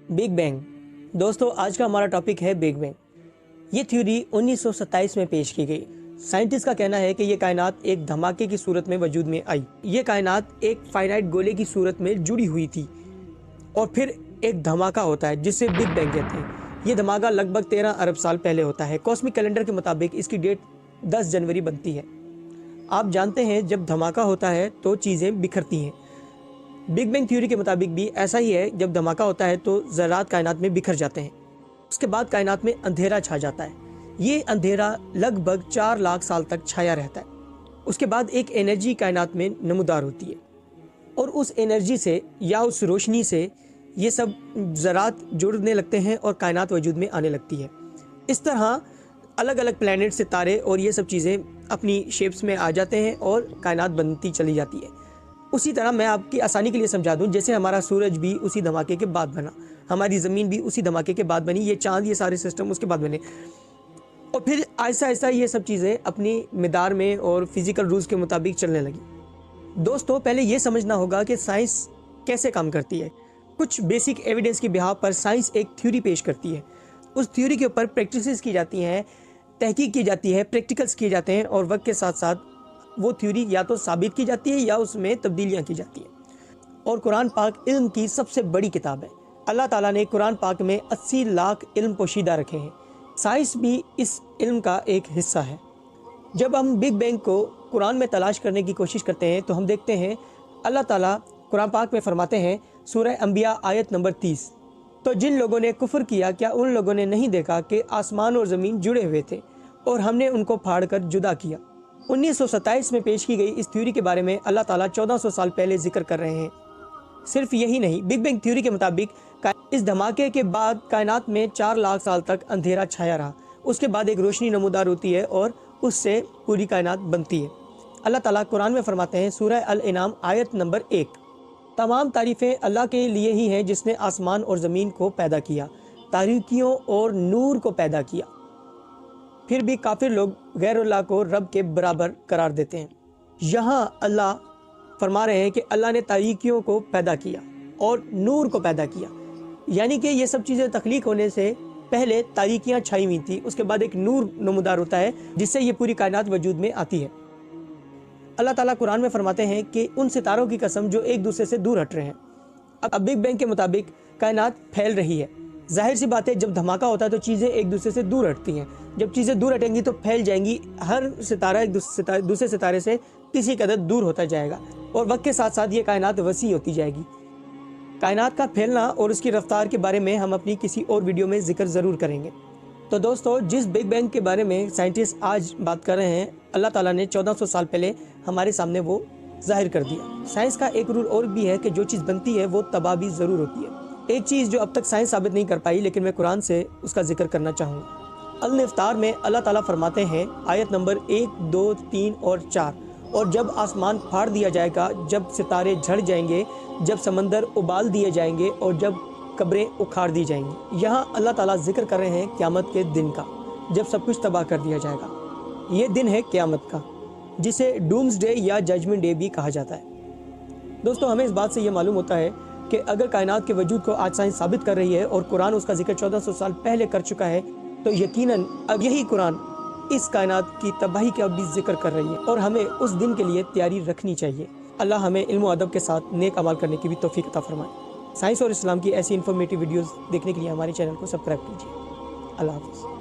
Big bang. दोस्तों आज का हमारा टॉपिक है बिग बैंग। ये थ्योरी 1927 में पेश की गई। साइंटिस्ट का कहना है कि ये कायनात एक धमाके की सूरत में वजूद में आई। ये कायनात एक फाइनाइट गोले की सूरत में जुड़ी हुई थी और फिर एक धमाका होता है जिसे बिग बैंग कहते हैं। ये धमाका लगभग 13 अरब साल पहले होता है। कॉस्मिक कैलेंडर के मुताबिक इसकी डेट 10 जनवरी बनती है। आप जानते हैं जब धमाका होता है तो चीज़ें बिखरती हैं। बिग बैंग थ्योरी के मुताबिक भी ऐसा ही है। जब धमाका होता है तो ज़रात कायनात में बिखर जाते हैं। उसके बाद कायनात में अंधेरा छा जाता है। ये अंधेरा लगभग 4 लाख साल तक छाया रहता है। उसके बाद एक एनर्जी कायनात में नमूदार होती है और उस एनर्जी से या उस रोशनी से ये सब ज़रात जुड़ने लगते हैं और कायनात वजूद में आने लगती है। इस तरह अलग अलग प्लैनेट, सितारे और ये सब चीज़ें अपनी शेप्स में आ जाते हैं और कायनात बनती चली जाती है। उसी तरह मैं आपकी आसानी के लिए समझा दूं, जैसे हमारा सूरज भी उसी धमाके के बाद बना, हमारी ज़मीन भी उसी धमाके के बाद बनी, ये चाँद, ये सारे सिस्टम उसके बाद बने और फिर ऐसा ऐसा ये सब चीज़ें अपनी मिदार में और फिज़िकल रूल्स के मुताबिक चलने लगी। दोस्तों पहले ये समझना होगा कि साइंस कैसे काम करती है। कुछ बेसिक एविडेंस के बिहाव पर साइंस एक थ्योरी पेश करती है। उस थ्योरी के ऊपर प्रैक्टिसेस की जाती हैं, तहकीक की जाती है, प्रैक्टिकल्स किए जाते हैं और वक्त के साथ साथ वो थ्योरी या तो साबित की जाती है या उसमें तब्दीलियाँ की जाती हैं। और कुरान पाक इल्म की सबसे बड़ी किताब है। अल्लाह ताला ने कुरान पाक में 80 लाख इल्म पोशीदा रखे हैं। साइंस भी इस इल्म का एक हिस्सा है। जब हम बिग बैंग को कुरान में तलाश करने की कोशिश करते हैं तो हम देखते हैं अल्लाह ताला कुरान पाक में फरमाते हैं, सूरह अंबिया आयत नंबर 30, तो जिन लोगों ने कुफ्र किया क्या उन लोगों ने नहीं देखा कि आसमान और ज़मीन जुड़े हुए थे और हमने उनको फाड़ कर जुदा किया। 1927 में पेश की गई इस थ्योरी के बारे में अल्लाह ताला 1400 साल पहले जिक्र कर रहे हैं। सिर्फ यही नहीं, बिग बैंग थ्योरी के मुताबिक इस धमाके के बाद कायनात में 4 लाख साल तक अंधेरा छाया रहा। उसके बाद एक रोशनी नमूदार होती है और उससे पूरी कायनात बनती है। अल्लाह ताला कुरान में फरमाते हैं, सूरह अल इनाम आयत नंबर 1, तमाम तारीफ़ें अल्लाह के लिए ही हैं जिसने आसमान और ज़मीन को पैदा किया, तारीकियों और नूर को पैदा किया। फिर भी काफिर लोग गैरुल्लाह को रब के बराबर करार देते हैं। यहाँ अल्लाह फरमा रहे हैं कि अल्लाह ने तारीकियों को पैदा किया और नूर को पैदा किया, यानी कि ये सब चीज़ें तख्लीक होने से पहले तारीकियाँ छाई हुई थी, उसके बाद एक नूर नमूदार होता है जिससे ये पूरी कायनात वजूद में आती है। अल्लाह ताला कुरान में फरमाते हैं कि उन सितारों की कसम जो एक दूसरे से दूर हट रहे हैं। अब बिग बैंग के मुताबिक कायनात फैल रही है। जाहिर सी बात है, जब धमाका होता है तो चीज़ें एक दूसरे से दूर हटती हैं। जब चीज़ें दूर हटेंगी तो फैल जाएंगी। हर सितारा एक दूसरे सितारे से किसी कदर दूर होता जाएगा और वक्त के साथ साथ ये कायनात वसी होती जाएगी। कायनात का फैलना और उसकी रफ्तार के बारे में हम अपनी किसी और वीडियो में जिक्र ज़रूर करेंगे। तो दोस्तों जिस बिग बैंग के बारे में साइंटिस्ट आज बात कर रहे हैं, अल्लाह ताला ने 1400 साल पहले हमारे सामने वो जाहिर कर दिया। साइंस का एक रूल और भी है कि जो चीज़ बनती है वो तबाह भी ज़रूर होती है। एक चीज़ जो अब तक साइंस साबित नहीं कर पाई लेकिन मैं कुरान से उसका जिक्र करना चाहूँगा। अल-इफ्तार में अल्लाह ताला फरमाते हैं, आयत नंबर 1, 2, 3 और 4, और जब आसमान फाड़ दिया जाएगा, जब सितारे झड़ जाएंगे, जब समंदर उबाल दिए जाएंगे और जब कब्रें उखाड़ दी जाएंगी। यहाँ अल्लाह ताला जिक्र कर रहे हैं क़यामत के दिन का, जब सब कुछ तबाह कर दिया जाएगा। ये दिन है क़यामत का, जिसे डूम्स डे या जजमेंट डे भी कहा जाता है। दोस्तों हमें इस बात से ये मालूम होता है कि अगर कायनात के वजूद को आज साइंस साबित कर रही है और कुरान उसका जिक्र 1400 साल पहले कर चुका है, तो यकीनन अब यही कुरान इस कायनात की तबाही का भी जिक्र कर रही है और हमें उस दिन के लिए तैयारी रखनी चाहिए। अल्लाह हमें इल्म व अदब के साथ नेक अमाल करने की भी तौफीक अता फरमाए। साइंस और इस्लाम की ऐसी इन्फॉर्मेटिव वीडियोस देखने के लिए हमारे चैनल को सब्सक्राइब कीजिए। अल्लाह हाफ़िज़।